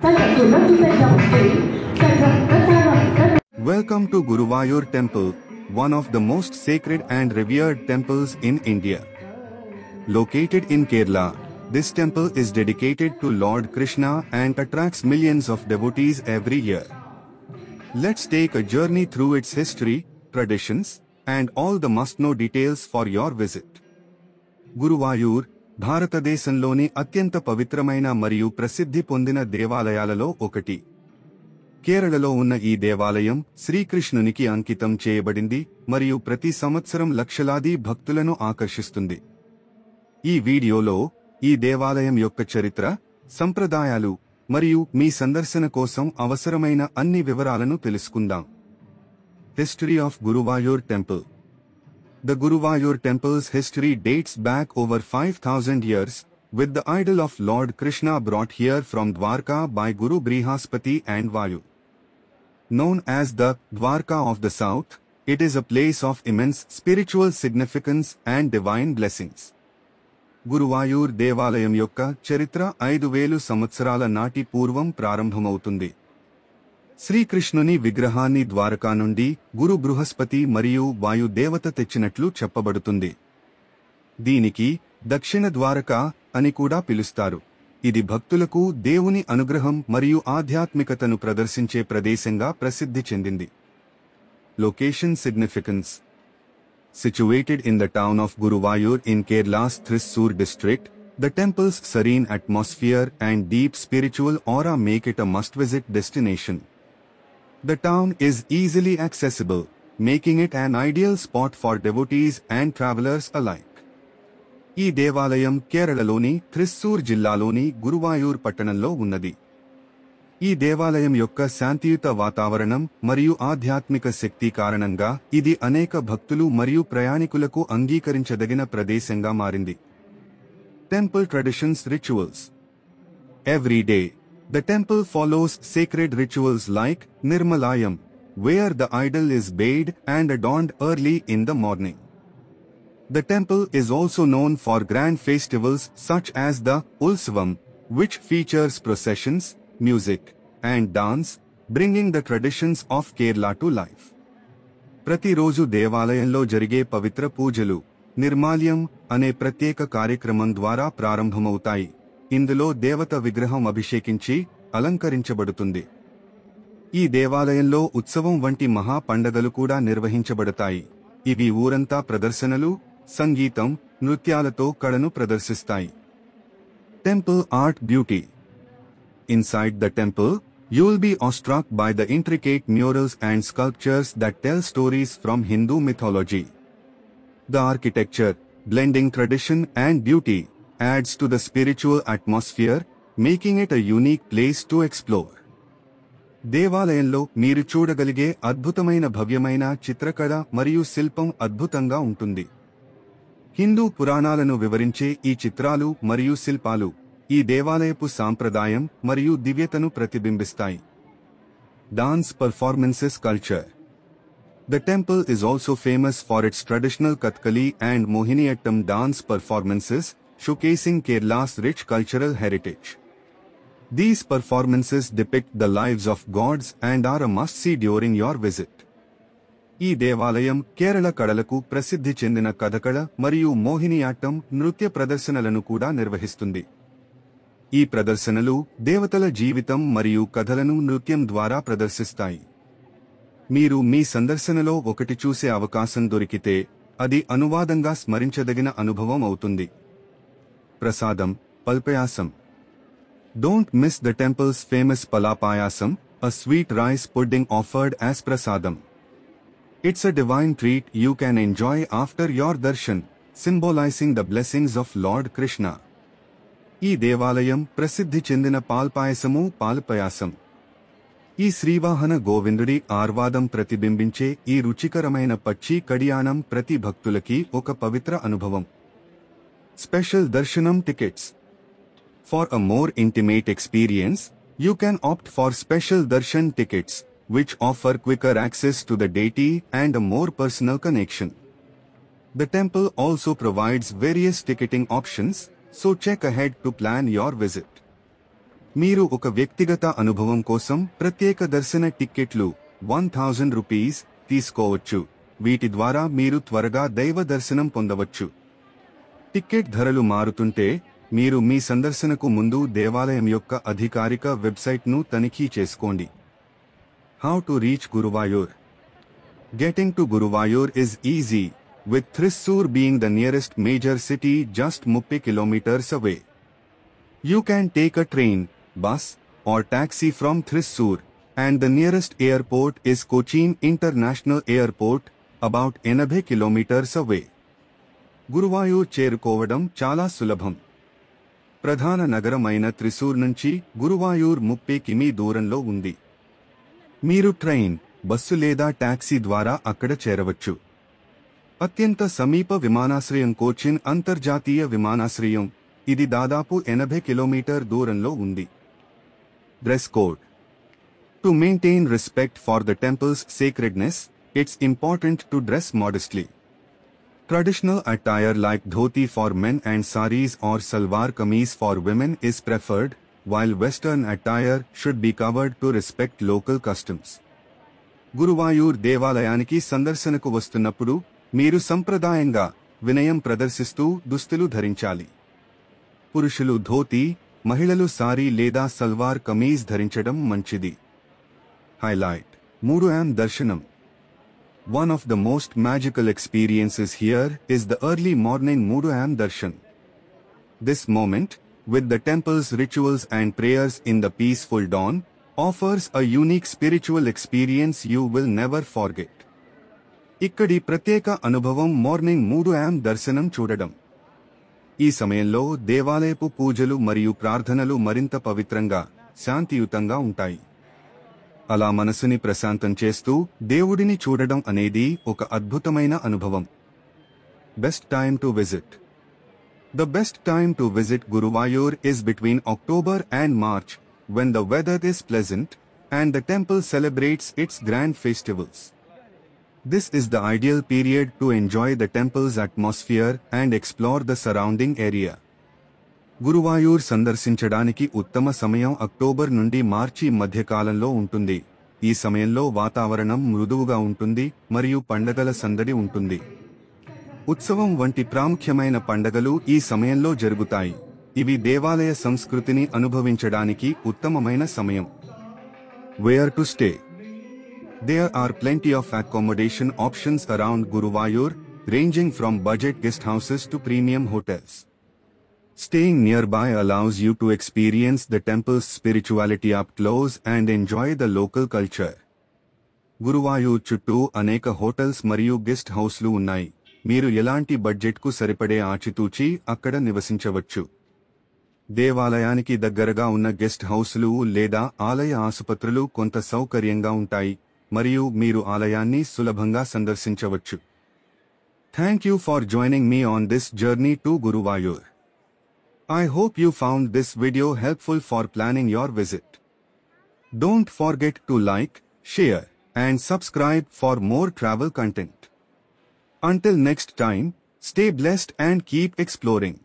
Welcome to Guruvayur Temple, one of the most sacred and revered temples in India. Located in Kerala, this temple is dedicated to Lord Krishna and attracts millions of devotees every year. Let's take a journey through its history, traditions, and all the must-know details for your visit. Guruvayur, భారతదేశంలోని అత్యంత పవిత్రమైన మరియు ప్రసిద్ధి పొందిన దేవాలయాలలో ఒకటి. కేరళలో ఉన్న ఈ దేవాలయం శ్రీకృష్ణునికి అంకితం చేయబడింది మరియు ప్రతి సంవత్సరం లక్షలాది భక్తులను ఆకర్షిస్తుంది. ఈ వీడియోలో ఈ దేవాలయం యొక్క చరిత్ర, సంప్రదాయాలు మరియు మీ సందర్శన కోసం అవసరమైన అన్ని వివరాలను తెలుసుకుందాం. History of Guruvayur temple. The Guruvayur temple's history dates back over 5,000 years, with the idol of Lord Krishna brought here from Dwarka by Guru Brihaspati and Vayu. Known as the Dwarka of the South, it is a place of immense spiritual significance and divine blessings. Guruvayur దేవాలయం యొక్క చరిత్ర 5000 సంవత్సరాల నాటి పూర్వం ప్రారంభమవుతుంది. శ్రీకృష్ణుని విగ్రహాన్ని ద్వారకా నుండి గురు బృహస్పతి మరియు వాయు దేవత తెచ్చినట్లు చెప్పబడుతుంది. దీనికి దక్షిణ ద్వారక అని కూడా పిలుస్తారు. ఇది భక్తులకు దేవుని అనుగ్రహం మరియు ఆధ్యాత్మికతను ప్రదర్శించే ప్రదేశంగా ప్రసిద్ధి చెందింది. Location significance. Situated in the town of Guruvayur in Kerala's Thrissur district, the temple's serene atmosphere and deep spiritual aura make it a must-visit destination. The town is easily accessible, making it an ideal spot for devotees and travelers alike. ఈ దేవాలయం కేరళలోని త్రిస్సూర్ జిల్లాలోని గురువాయూర్ పట్టణంలో ఉన్నది. ఈ దేవాలయం యొక్క శాంతియుత వాతావరణం మరియు ఆధ్యాత్మిక శక్తి కారణంగా ఇది అనేక భక్తులు మరియు ప్రయాణికులకు అంగీకరించదగిన ప్రదేశంగా మారింది. Temple traditions rituals. Every day, the temple follows sacred rituals like Nirmalayam, where the idol is bathed and adorned early in the morning. The temple is also known for grand festivals such as the Ulsavam, which features processions, music, and dance, bringing the traditions of Kerala to life. ప్రతిరోజు దేవాలయంలో జరిగే పవిత్ర పూజలు నిర్మాల్యం అనే ప్రత్యేక కార్యక్రమం ద్వారా ప్రారంభమవుతాయి. ఇందులో దేవత విగ్రహం అభిషేకించి అలంకరించబడుతుంది. ఈ దేవాలయంలో ఉత్సవం వంటి మహా పండగలు కూడా నిర్వహించబడతాయి. ఇవి ఊరంతా ప్రదర్శనలు, సంగీతం, నృత్యాలతో కళను ప్రదర్శిస్తాయి. Temple art beauty. Inside the temple, you will be awestruck by the intricate murals and sculptures that tell stories from Hindu mythology. The architecture, blending tradition and beauty, adds to the spiritual atmosphere, making it a unique place to explore. దేవాలయంలో మీరు చూడగలిగే అద్భుతమైన భవ్యమైన చిత్రకళ మరియు శిల్పం అద్భుతంగా ఉంటుంది. హిందూ పురాణాలను వివరించే ఈ చిత్రాలు మరియు శిల్పాలు ఈ దేవాలయపు సాంప్రదాయం మరియు దివ్యతను ప్రతిబింబిస్తాయి. Dance performances culture. The temple is also famous for its traditional Kathakali and Mohiniyattam dance performances, showcasing Kerala's rich cultural heritage. These performances depict the lives of gods and are a must-see during your visit. ఈ దేవాలయం కేరళ కళలకు ప్రసిద్ధి చెందిన కథకళ మరియు మోహినియాట్టం నృత్య ప్రదర్శనలను కూడా నిర్వహిస్తుంది. ఈ ప్రదర్శనలు దేవతల జీవితం మరియు కథలను నృత్యం ద్వారా ప్రదర్శిస్తాయి. మీరు మీ సందర్శనలో ఒకటి చూసే అవకాశం దొరికితే అది అనువాదంగా స్మరించదగిన అనుభవం అవుతుంది. ప్రసాదం, పల్పయాసం. Don't miss the temple's famous palapayasam, a sweet rice pudding offered as prasadam. It's a divine treat you can enjoy after your darshan, symbolizing the blessings of Lord Krishna. ఈ దేవాలయం ప్రసిద్ధి చెందిన పాల్పాయసము పాల్పయాసం. ఈ శ్రీవాహన గోవిందుడి ఆర్వాదం ప్రతిబింబించే ఈ రుచికరమైన పచ్చి కడియాణం ప్రతి భక్తులకి ఒక పవిత్ర అనుభవం. స్పెషల్ దర్శనం tickets. For a more intimate experience, you can opt for special darshan tickets, which offer quicker access to the deity and a more personal connection. The temple also provides various ticketing options, so check ahead to plan your visit. మీరు ఒక వ్యక్తిగత అనుభవం కోసం ప్రత్యేక దర్శన టిక్కెట్లు 1000 rupees తీసుకోవచ్చు. వీటి ద్వారా మీరు త్వరగా దైవ దర్శనం పొందవచ్చు. టిక్కెట్ ధరలు మారుతుంటే మీరు మీ సందర్శనకు ముందు దేవాలయం యొక్క అధికారిక వెబ్సైట్ను తనిఖీ చేసుకోండి. How to reach Guruvayur? Getting to Guruvayur is easy, with Thrissur being the nearest major city just 30 kilometers away. You can take a train, bus, or taxi from Thrissur, and the nearest airport is Cochin International Airport, about 80 kilometers away. Guruvayur చేరుకోవడం చాలా సులభం. ప్రధాన నగరమైన త్రిశూర్ నుంచి గురువాయూర్ 30 కిమీ దూరంలో ఉంది. మీరు train, bus లేదా taxi ద్వారా అక్కడ చేరవచ్చు. అత్యంత సమీప విమానాశ్రయం కోచిన్ అంతర్జాతీయ విమానాశ్రయం. ఇది దాదాపు 80 కిలోమీటర్ దూరంలో ఉంది. Dress code. To maintain respect for the temples sacredness, it's important to dress modestly. Traditional attire like dhoti for men and saris or salwar kameez for women is preferred, while Western attire should be covered to respect local customs. Guruvayur దేవాలయానికి సందర్శనకు వస్తున్నప్పుడు మీరు సంప్రదాయంగా వినయం ప్రదర్శిస్తూ దుస్తులు ధరించాలి. పురుషులు ధోతి, మహిళలు సారీ లేదా సల్వార్ కమీజ్ ధరించడం మంచిది. హైలైట్. 3am దర్శనం. One of the most magical experiences here is the early morning 3am darshan. This moment, with the temple's rituals and prayers in the peaceful dawn, offers a unique spiritual experience you will never forget. ఇక్కడి ప్రత్యేక అనుభవం morning 3am దర్శనం చూడడం. ఈ సమయంలో దేవాలయపు పూజలు మరియు ప్రార్థనలు మరింత పవిత్రంగా, శాంతియుతంగా ఉంటాయి. అలా మనసుని ప్రశాంతం చేస్తూ దేవుడిని చూడడం అనేది ఒక అద్భుతమైన అనుభవం. Best time to visit. The best time to visit Guruvayur is between October and March, when the weather is pleasant and the temple celebrates its grand festivals. This is the ideal period to enjoy the temple's atmosphere and explore the surrounding area. Guruvayur సందర్శించడానికి ఉత్తమ సమయం October నుండి మార్చి మధ్యకాలంలో ఉంటుంది. ఈ సమయంలో వాతావరణం మృదువుగా ఉంటుంది మరియు పండగల సందడి ఉంటుంది. ఉత్సవం వంటి ప్రాముఖ్యమైన పండగలు ఈ సమయంలో జరుగుతాయి. ఇవి దేవాలయ సంస్కృతిని అనుభవించడానికి ఉత్తమమైన సమయం. Where to stay? There are plenty of accommodation options around Guruvayur, ranging from budget guest houses to premium hotels. Staying nearby allows you to experience the temple's spirituality up close and enjoy the local culture. Guruvayur చుట్టూ అనేక hotels మరియు guest హౌస్లు ఉన్నాయి. మీరు ఎలాంటి బడ్జెట్కు సరిపడే ఆచితూచి అక్కడ నివసించవచ్చు. దేవాలయానికి దగ్గరగా ఉన్న గెస్ట్ హౌస్లు లేదా ఆలయ ఆసుపత్రులు కొంత సౌకర్యంగా ఉంటాయి మరియు మీరు ఆలయాన్ని సులభంగా సందర్శించవచ్చు. Thank you for joining me on this journey to Guruvayur. I hope you found this video helpful for planning your visit. Don't forget to like, share, and subscribe for more travel content. Until next time, stay blessed and keep exploring.